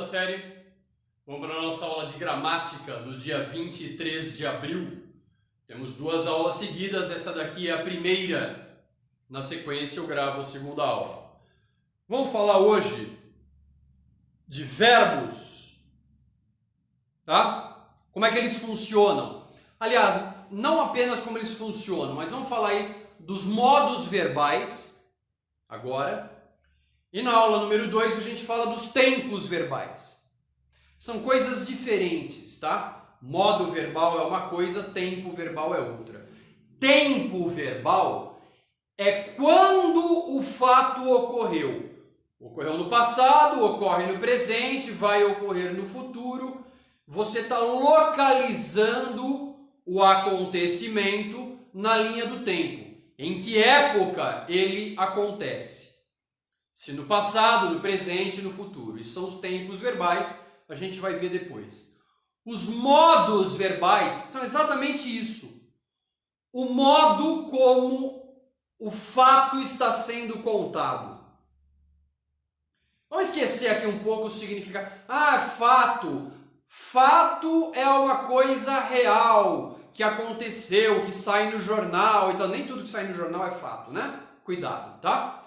série. Vamos para a nossa aula de gramática do dia 23 de abril. Temos duas aulas seguidas, essa daqui é a primeira. Na sequência eu gravo a segunda aula. Vamos falar hoje de verbos, tá? Como é que eles funcionam? Aliás, não apenas como eles funcionam, mas vamos falar aí dos modos verbais agora. E na aula número 2 a gente fala dos tempos verbais. São coisas diferentes, tá? Modo verbal é uma coisa, tempo verbal é outra. Tempo verbal é quando o fato ocorreu. Ocorreu no passado, ocorre no presente, vai ocorrer no futuro. Você está localizando o acontecimento na linha do tempo. Em que época ele acontece? Se no passado, no presente e no futuro. Isso são os tempos verbais, a gente vai ver depois. Os modos verbais são exatamente isso. O modo como o fato está sendo contado. Vamos esquecer aqui um pouco o significado. Fato. Fato é uma coisa real, que aconteceu, que sai no jornal. Então, nem tudo que sai no jornal é fato, né? Cuidado, tá?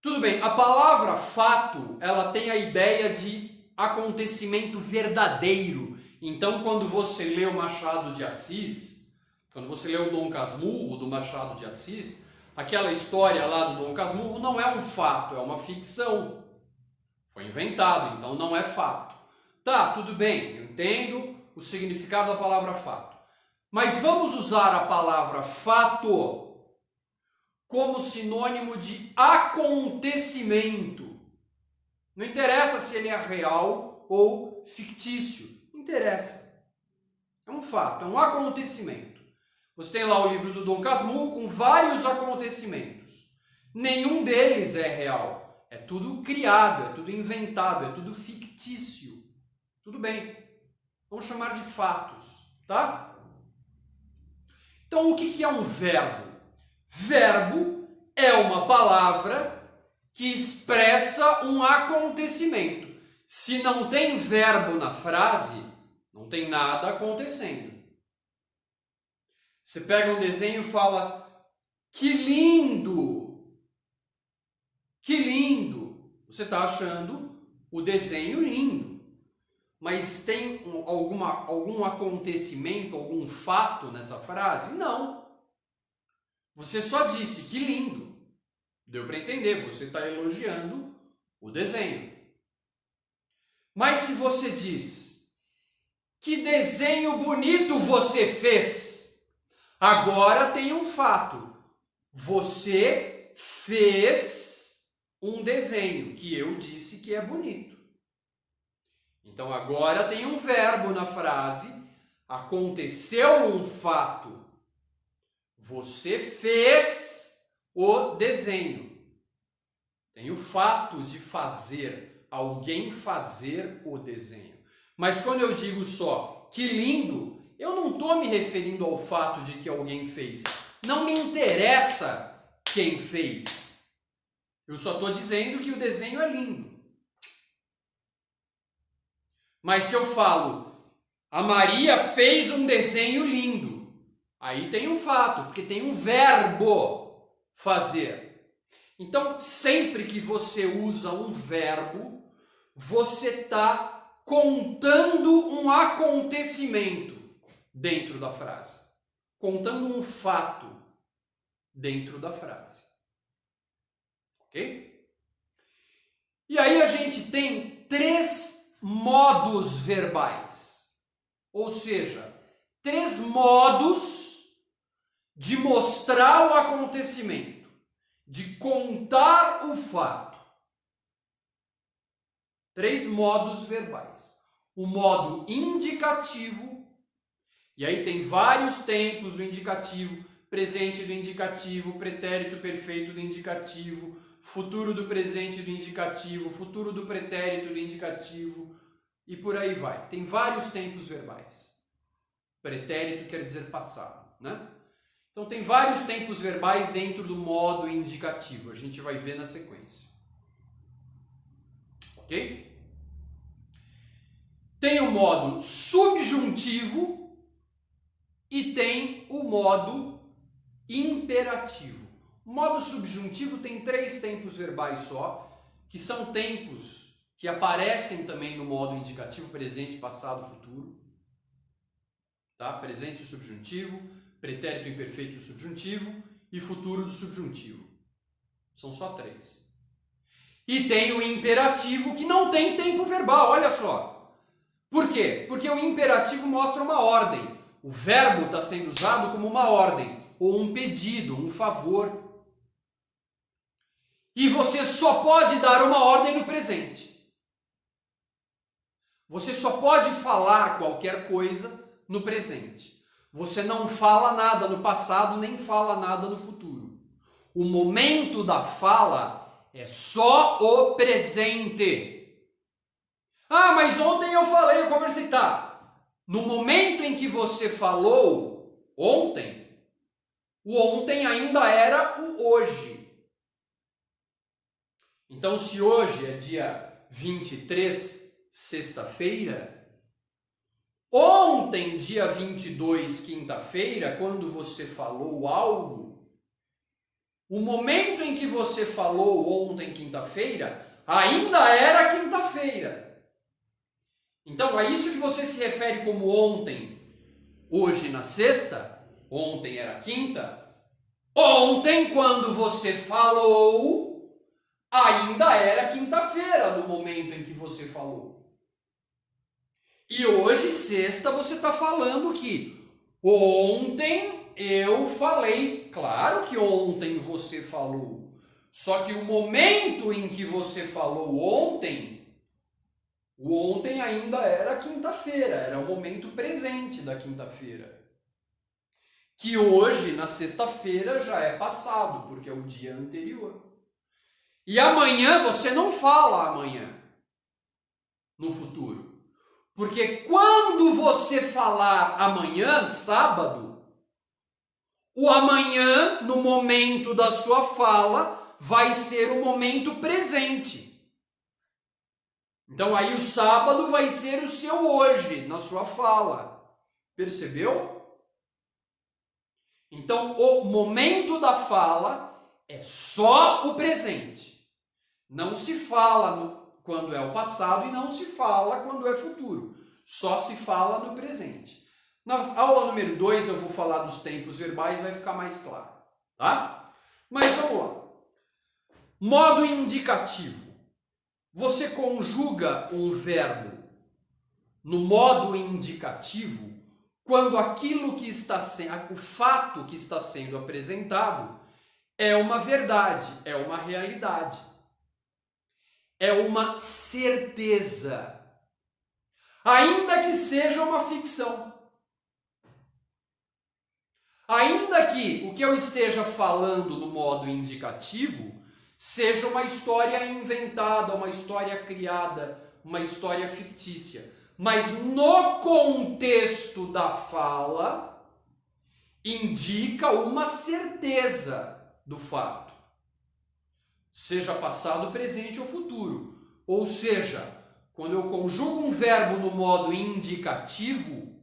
Tudo bem, a palavra fato, ela tem a ideia de acontecimento verdadeiro. Então, quando você lê o Machado de Assis, quando você lê o Dom Casmurro do Machado de Assis, aquela história lá do Dom Casmurro não é um fato, é uma ficção. Foi inventado, então não é fato. Tá, tudo bem, eu entendo o significado da palavra fato. Mas vamos usar a palavra fato como sinônimo de acontecimento. Não interessa se ele é real ou fictício. Não interessa. É um fato, é um acontecimento. Você tem lá o livro do Dom Casmurro com vários acontecimentos. Nenhum deles é real. É tudo criado, é tudo inventado, é tudo fictício. Tudo bem. Vamos chamar de fatos, tá? Então, o que é um verbo? Verbo é uma palavra que expressa um acontecimento. Se não tem verbo na frase, não tem nada acontecendo. Você pega um desenho e fala, que lindo! Que lindo! Você está achando o desenho lindo. Mas tem algum acontecimento, algum fato nessa frase? Não. Você só disse que lindo. Deu para entender, você está elogiando o desenho. Mas se você diz, que desenho bonito você fez, agora tem um fato. Você fez um desenho que eu disse que é bonito. Então agora tem um verbo na frase, aconteceu um fato. Você fez o desenho. Tem o fato de fazer, alguém fazer o desenho. Mas quando eu digo só que lindo, eu não estou me referindo ao fato de que alguém fez. Não me interessa quem fez. Eu só estou dizendo que o desenho é lindo. Mas se eu falo, a Maria fez um desenho lindo, aí tem um fato, porque tem um verbo fazer. Então, sempre que você usa um verbo, você está contando um acontecimento dentro da frase. Contando um fato dentro da frase. Ok? E aí a gente tem 3 modos verbais. Ou seja, 3 modos de mostrar o acontecimento, de contar o fato. 3 modos verbais. O modo indicativo, e aí tem vários tempos do indicativo, presente do indicativo, pretérito perfeito do indicativo, futuro do presente do indicativo, futuro do pretérito do indicativo, e por aí vai. Tem vários tempos verbais. Pretérito quer dizer passado, né? Então tem vários tempos verbais dentro do modo indicativo. A gente vai ver na sequência. Ok? o modo subjuntivo e tem o modo imperativo. O modo subjuntivo tem 3 tempos verbais só, que são tempos que aparecem também no modo indicativo: presente, passado, futuro. Tá? Presente do subjuntivo, pretérito imperfeito do subjuntivo e futuro do subjuntivo. São só 3. E tem o imperativo, que não tem tempo verbal, olha só. Por quê? Porque o imperativo mostra uma ordem. O verbo está sendo usado como uma ordem, ou um pedido, um favor. E você só pode dar uma ordem no presente. Você só pode falar qualquer coisa no presente. Você não fala nada no passado, nem fala nada no futuro. O momento da fala é só o presente. Ah, mas ontem eu falei, eu conversei. Tá. No momento em que você falou ontem, o ontem ainda era o hoje. Então, se hoje é dia 23, sexta-feira, ontem, dia 22, quinta-feira, quando você falou algo, o momento em que você falou ontem, quinta-feira, ainda era quinta-feira. Então, é isso que você se refere como ontem, hoje na sexta, ontem era quinta. Ontem, quando você falou, ainda era quinta-feira no momento em que você falou. E hoje, sexta, você está falando que ontem eu falei. Claro que ontem você falou. Só que o momento em que você falou ontem, o ontem ainda era quinta-feira, era o momento presente da quinta-feira. Que hoje, na sexta-feira, já é passado, porque é o dia anterior. E amanhã você não fala amanhã, no futuro. Porque quando você falar amanhã, sábado, o amanhã, no momento da sua fala, vai ser o momento presente. Então aí o sábado vai ser o seu hoje, na sua fala. Percebeu? Então o momento da fala é só o presente. Não se fala quando é o passado e não se fala quando é futuro. Só se fala no presente. Na aula número 2 eu vou falar dos tempos verbais, vai ficar mais claro, tá? Mas vamos lá. Modo indicativo. Você conjuga um verbo no modo indicativo quando aquilo que está sendo, o fato que está sendo apresentado é uma verdade, é uma realidade, é uma certeza, ainda que seja uma ficção. Ainda que o que eu esteja falando no modo indicativo seja uma história inventada, uma história criada, uma história fictícia. Mas no contexto da fala, indica uma certeza do fato. Seja passado, presente ou futuro. Ou seja, quando eu conjugo um verbo no modo indicativo,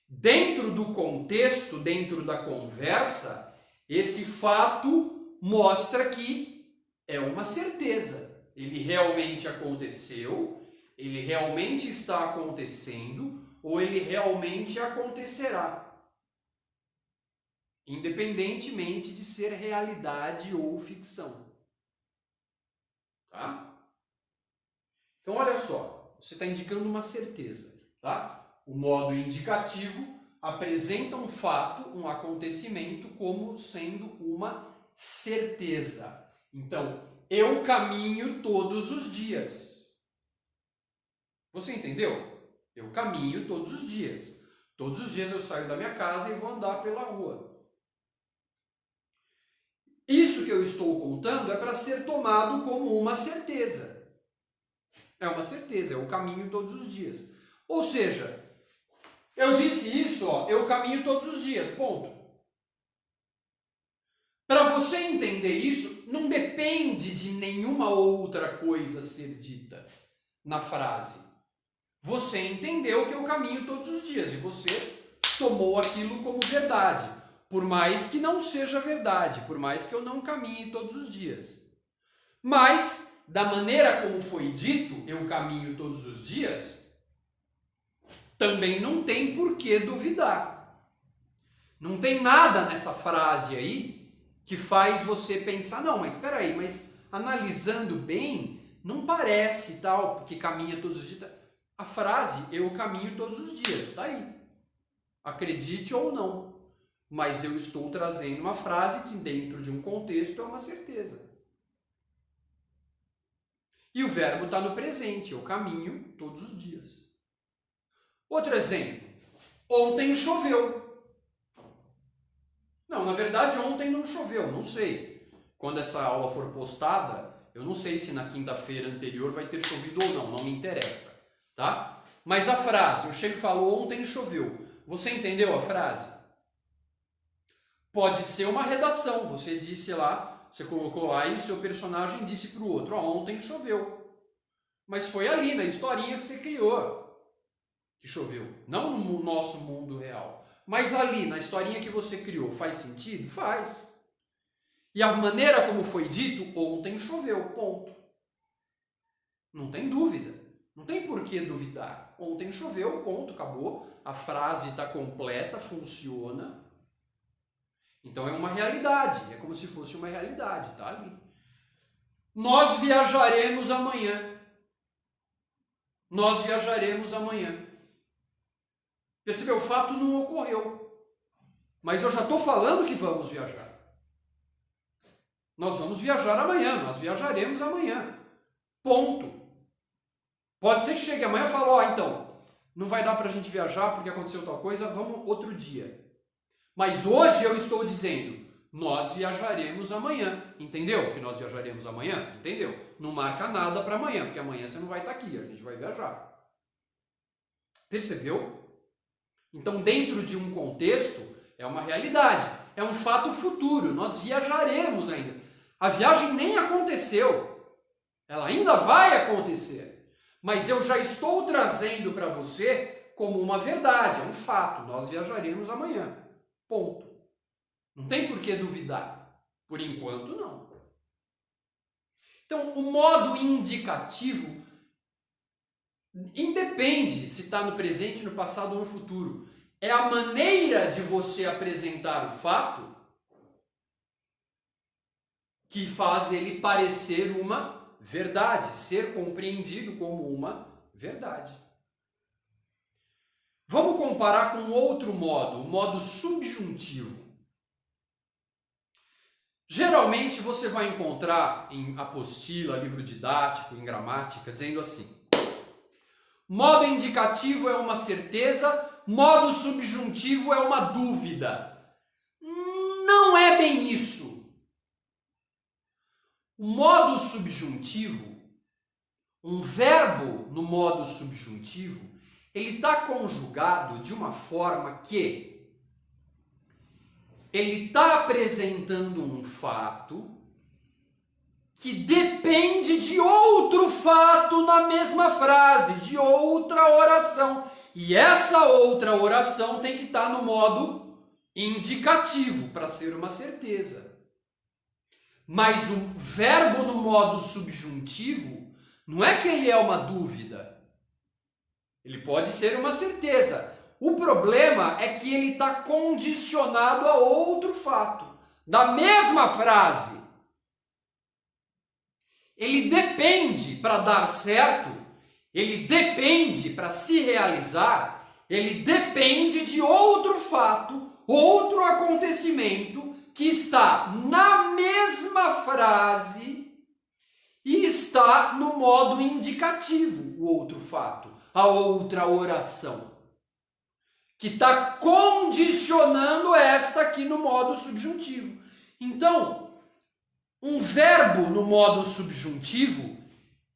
dentro do contexto, dentro da conversa, esse fato mostra que é uma certeza. Ele realmente aconteceu, ele realmente está acontecendo, ou ele realmente acontecerá. Independentemente de ser realidade ou ficção. Tá? Então, olha só, você está indicando uma certeza, tá? O modo indicativo apresenta um fato, um acontecimento, como sendo uma certeza. Então, eu caminho todos os dias. Você entendeu? Eu caminho todos os dias. Todos os dias eu saio da minha casa e vou andar pela rua. Isso que eu estou contando é para ser tomado como uma certeza. É uma certeza, eu caminho todos os dias. Ou seja, eu disse isso, eu caminho todos os dias, ponto. Para você entender isso, não depende de nenhuma outra coisa ser dita na frase. você entendeu que eu caminho todos os dias e você tomou aquilo como verdade, por mais que não seja verdade, por mais que eu não caminhe todos os dias. Mas, da maneira como foi dito, eu caminho todos os dias, também não tem por que duvidar. Não tem nada nessa frase aí que faz você pensar, não, mas espera aí, mas analisando bem, não parece tal, que caminha todos os dias. A frase, eu caminho todos os dias, tá aí. Acredite ou não. Mas eu estou trazendo uma frase que dentro de um contexto é uma certeza. E o verbo está no presente, eu caminho todos os dias. Outro exemplo, ontem choveu. Não, na verdade ontem não choveu, não sei. Quando essa aula for postada, eu não sei se na quinta-feira anterior vai ter chovido ou não, não me interessa, tá? Mas a frase, eu chego e falo, ontem choveu. Você entendeu a frase? Pode ser uma redação, você disse lá, você colocou lá e o seu personagem disse para o outro, ontem choveu. Mas foi ali, na historinha que você criou, que choveu. Não no nosso mundo real. Mas ali, na historinha que você criou, faz sentido? Faz. E a maneira como foi dito, ontem choveu, ponto. Não tem dúvida. Não tem por que duvidar. Ontem choveu, ponto, acabou. A frase está completa, funciona. Então é uma realidade. É como se fosse uma realidade, tá ali. Nós viajaremos amanhã. Nós viajaremos amanhã. Percebeu? O fato não ocorreu. Mas eu já estou falando que vamos viajar. Nós vamos viajar amanhã. Nós viajaremos amanhã. Ponto. Pode ser que chegue amanhã e fale, então, não vai dar para a gente viajar porque aconteceu tal coisa, vamos outro dia. Mas hoje eu estou dizendo, nós viajaremos amanhã. Entendeu que nós viajaremos amanhã? Entendeu? Não marca nada para amanhã, porque amanhã você não vai estar aqui, a gente vai viajar. Percebeu? Então, dentro de um contexto, é uma realidade, é um fato futuro, nós viajaremos ainda. A viagem nem aconteceu, ela ainda vai acontecer, mas eu já estou trazendo para você como uma verdade, é um fato, nós viajaremos amanhã, ponto. Não tem por que duvidar, por enquanto não. Então, o modo indicativo independe se está no presente, no passado ou no futuro. É a maneira de você apresentar o fato que faz ele parecer uma verdade, ser compreendido como uma verdade. Vamos comparar com outro modo, o modo subjuntivo. Geralmente você vai encontrar em apostila, livro didático, em gramática, dizendo assim: modo indicativo é uma certeza, modo subjuntivo é uma dúvida. Não é bem isso. O modo subjuntivo, um verbo no modo subjuntivo, ele está conjugado de uma forma que ele está apresentando um fato que depende de outro fato na mesma frase, de outra oração. E essa outra oração tem que estar no modo indicativo, para ser uma certeza. Mas o verbo no modo subjuntivo, não é que ele é uma dúvida. Ele pode ser uma certeza. O problema é que ele está condicionado a outro fato, da mesma frase. Ele depende para dar certo, ele depende para se realizar, ele depende de outro fato, outro acontecimento que está na mesma frase e está no modo indicativo, o outro fato, a outra oração, que está condicionando esta aqui no modo subjuntivo. Então, um verbo no modo subjuntivo,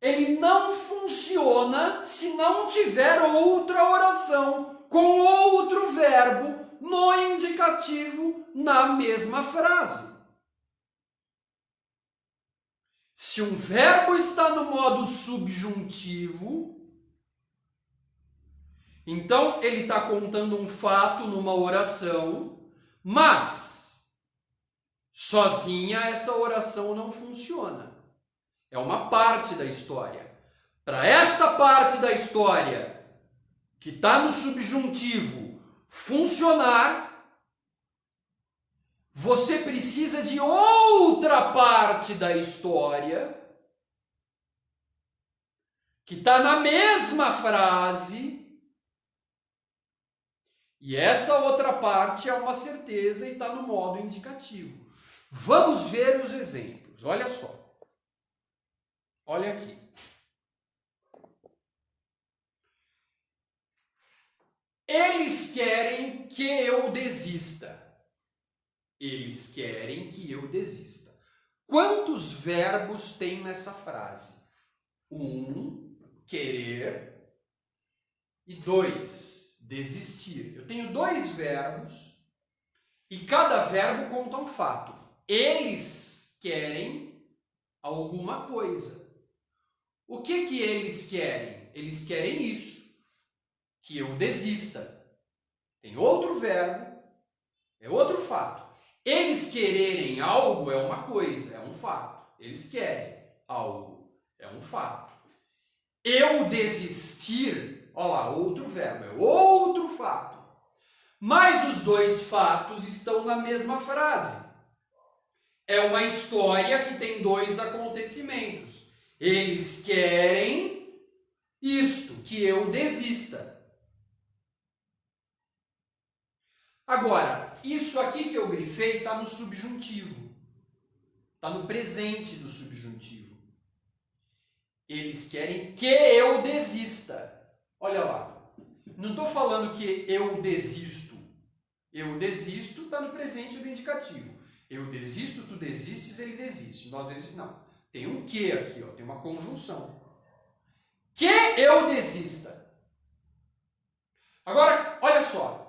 ele não funciona se não tiver outra oração com outro verbo no indicativo na mesma frase. Se um verbo está no modo subjuntivo, Então, ele está contando um fato numa oração, mas sozinha essa oração não funciona. É uma parte da história. Para esta parte da história, que está no subjuntivo, funcionar, você precisa de outra parte da história, que está na mesma frase, e essa outra parte é uma certeza e está no modo indicativo. Vamos ver os exemplos. Olha só. Olha aqui. Eles querem que eu desista. Eles querem que eu desista. Quantos verbos tem nessa frase? 1, querer, e 2, desistir. Eu tenho 2 verbos e cada verbo conta um fato. Eles querem alguma coisa. O que eles querem? Eles querem isso, que eu desista. Tem outro verbo, é outro fato. Eles quererem algo é uma coisa, é um fato. Eles querem algo, é um fato. Eu desistir, olha lá, outro verbo, é outro fato. Mas os 2 fatos estão na mesma frase. É uma história que tem 2 acontecimentos. Eles querem isto, que eu desista. Agora, isso aqui que eu grifei está no subjuntivo. Está no presente do subjuntivo. Eles querem que eu desista. Olha lá. Não estou falando que eu desisto. Eu desisto está no presente do indicativo. Eu desisto, tu desistes, ele desiste. Nós desistimos. Não. Tem um que aqui, ó. Tem uma conjunção. Que eu desista. Agora, olha só.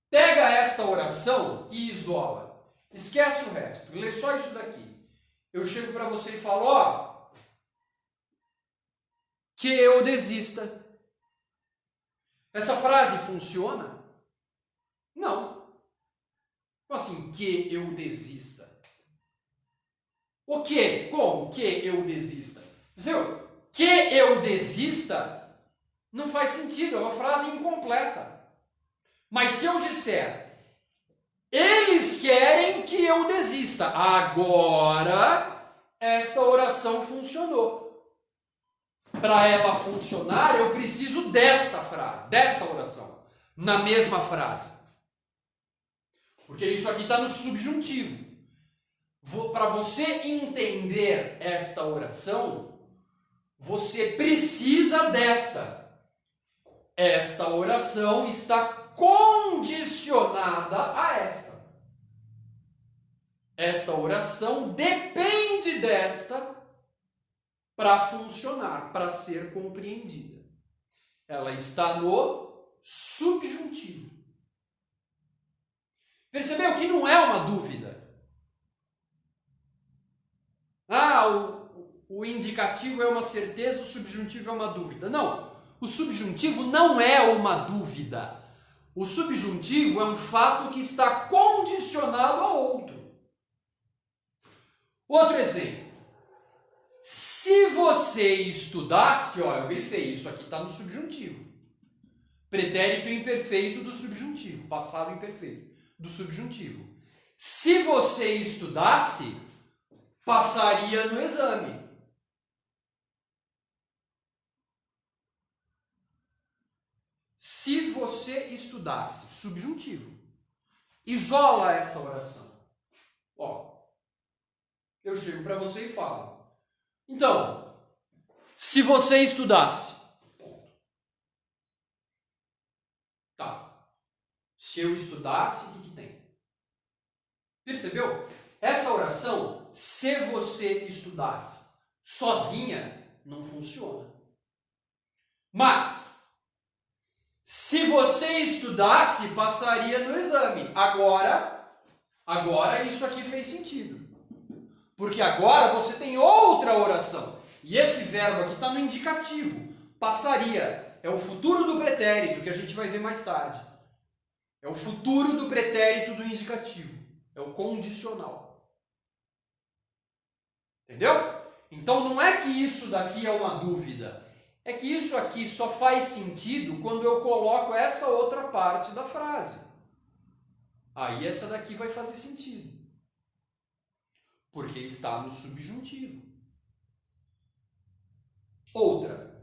Pega esta oração e isola. Esquece o resto. Lê só isso daqui. Eu chego para você e falo, ó, que eu desista. Essa frase funciona? Não. Como assim, que eu desista? O que? Como que eu desista? Entendeu? Que eu desista não faz sentido, é uma frase incompleta. Mas se eu disser, eles querem que eu desista, agora esta oração funcionou. Para ela funcionar, eu preciso desta frase, desta oração, na mesma frase. Porque isso aqui está no subjuntivo. Para você entender esta oração, você precisa desta. Esta oração está condicionada a esta. Esta oração depende desta para funcionar, para ser compreendida. Ela está no subjuntivo. Percebeu que não é uma dúvida? O indicativo é uma certeza, o subjuntivo é uma dúvida. Não, o subjuntivo não é uma dúvida. O subjuntivo é um fato que está condicionado a outro. Outro exemplo. Se você estudasse, ó, eu grifei, isso aqui está no subjuntivo. Pretérito imperfeito do subjuntivo, passado imperfeito do subjuntivo. Se você estudasse, passaria no exame. Se você estudasse, subjuntivo. Isola essa oração. Ó, eu chego para você e falo. Então, se você estudasse. Tá. Se eu estudasse, o que tem? Percebeu? Essa oração, se você estudasse, sozinha, não funciona. Mas, se você estudasse, passaria no exame. Agora isso aqui fez sentido. Porque agora você tem outra oração. E esse verbo aqui está no indicativo. Passaria. é o futuro do pretérito, que a gente vai ver mais tarde. É o futuro do pretérito do indicativo. É o condicional. Entendeu? Então não é que isso daqui é uma dúvida. É que isso aqui só faz sentido quando eu coloco essa outra parte da frase. Aí essa daqui vai fazer sentido. Porque está no subjuntivo. Outra.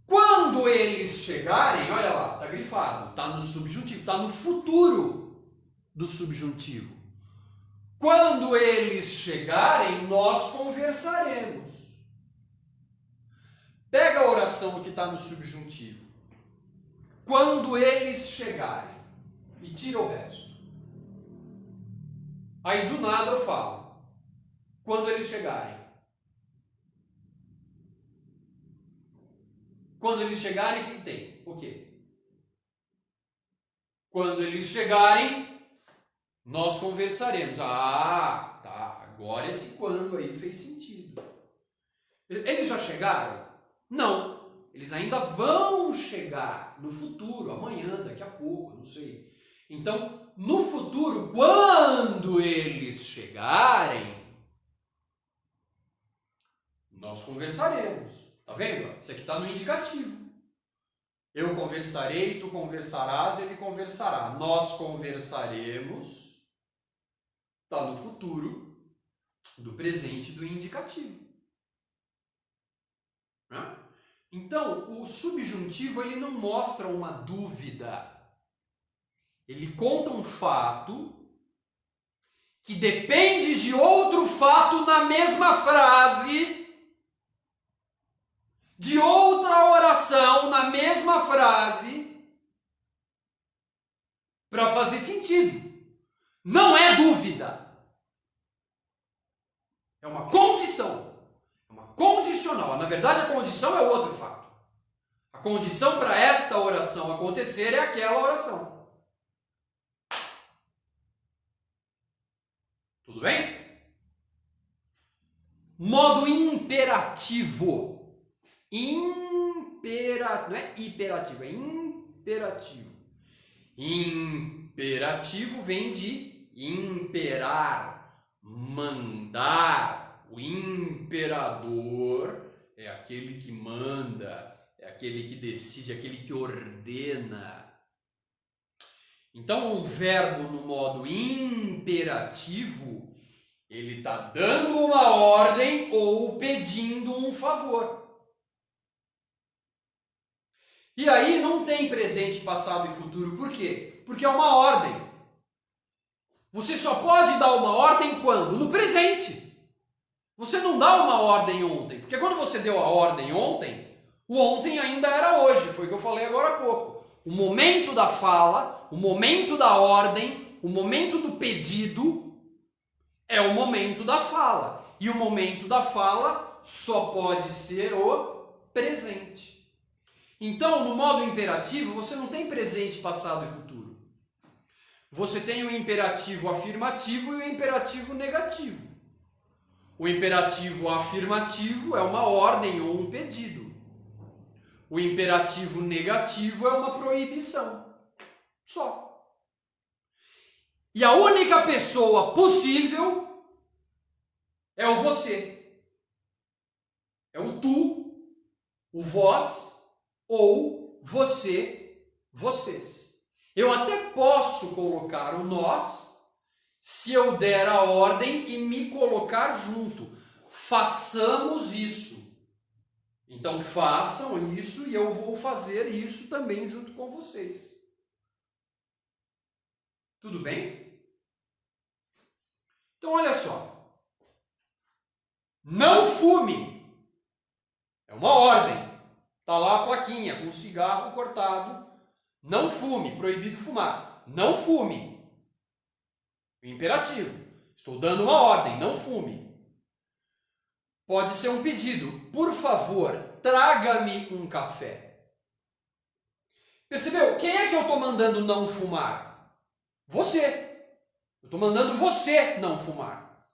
Quando eles chegarem, olha lá, está grifado, está no subjuntivo, está no futuro do subjuntivo. Quando eles chegarem, nós conversaremos. Pega a oração que está no subjuntivo. Quando eles chegarem. E tira o resto. Aí do nada eu falo. Quando eles chegarem. Quando eles chegarem, o que tem? O quê? Quando eles chegarem, nós conversaremos. Ah, tá. Agora esse quando aí fez sentido. Eles já chegaram? Não. Eles ainda vão chegar no futuro, amanhã, daqui a pouco, não sei. Então, no futuro, quando eles chegarem, nós conversaremos. Tá vendo? Isso aqui está no indicativo. Eu conversarei, tu conversarás, ele conversará. Nós conversaremos. Está no futuro do presente do indicativo. Né? Então, o subjuntivo ele não mostra uma dúvida. Ele conta um fato que depende de outro fato na mesma frase, de outra oração na mesma frase, para fazer sentido. Não é dúvida. É uma condição. É uma condicional. Na verdade, a condição é outro fato. A condição para esta oração acontecer é aquela oração. Tudo bem? Modo imperativo. Não é hiperativo, é imperativo. Imperativo vem de imperar, mandar. O imperador é aquele que manda, é aquele que decide, aquele que ordena. Então, um verbo no modo imperativo, ele está dando uma ordem ou pedindo um favor. E aí não tem presente, passado e futuro. Por quê? Porque é uma ordem. Você só pode dar uma ordem quando? No presente. Você não dá uma ordem ontem. Porque quando você deu a ordem ontem, o ontem ainda era hoje. Foi o que eu falei agora há pouco. O momento da fala, o momento da ordem, o momento do pedido é o momento da fala. E o momento da fala só pode ser o presente. Então, no modo imperativo, você não tem presente, passado e futuro. Você tem o imperativo afirmativo e o imperativo negativo. O imperativo afirmativo é uma ordem ou um pedido. O imperativo negativo é uma proibição. Só. E a única pessoa possível é o você. É o tu, o vós, ou você, vocês. Eu até posso colocar o nós se eu der a ordem e me colocar junto. Façamos isso. Então façam isso e eu vou fazer isso também junto com vocês. Tudo bem? Então olha só. Não fume. É uma ordem. Está lá a plaquinha com cigarro cortado. Não fume, proibido fumar. Não fume. Imperativo. Estou dando uma ordem, não fume. Pode ser um pedido. Por favor, traga-me um café. Percebeu? Quem é que eu estou mandando não fumar? Você. Eu estou mandando você não fumar.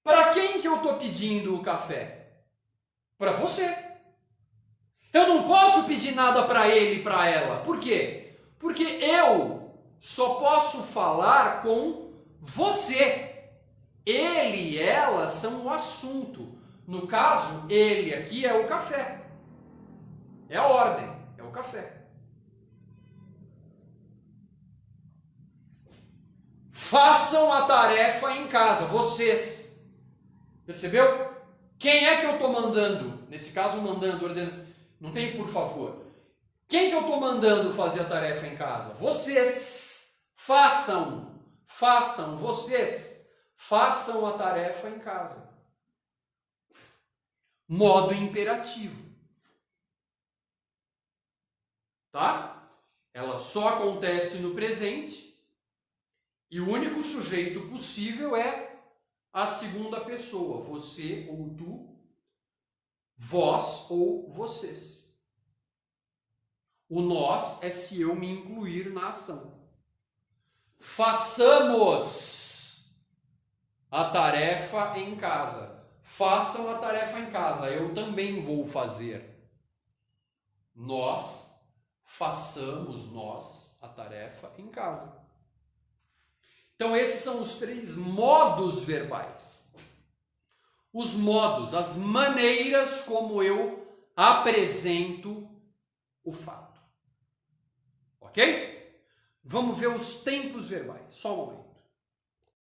Para quem que eu estou pedindo o café? Para você. Eu não posso pedir nada para ele e para ela. Por quê? Porque eu só posso falar com você. Ele e ela são o assunto. No caso, ele aqui é o café. É a ordem, é o café. Façam a tarefa em casa, vocês. Percebeu? Quem é que eu estou mandando? Nesse caso, mandando, ordenando. Não tem por favor. Quem que eu estou mandando fazer a tarefa em casa? Vocês. Façam. Façam, vocês. Façam a tarefa em casa. Modo imperativo. Tá? Ela só acontece no presente e o único sujeito possível é a segunda pessoa, você ou tu, vós ou vocês. O nós é se eu me incluir na ação. Façamos a tarefa em casa. Façam a tarefa em casa, eu também vou fazer. Nós façamos nós a tarefa em casa. Então esses são os 3 modos verbais. Os modos, as maneiras como eu apresento o fato. Ok? Vamos ver os tempos verbais. Só um momento.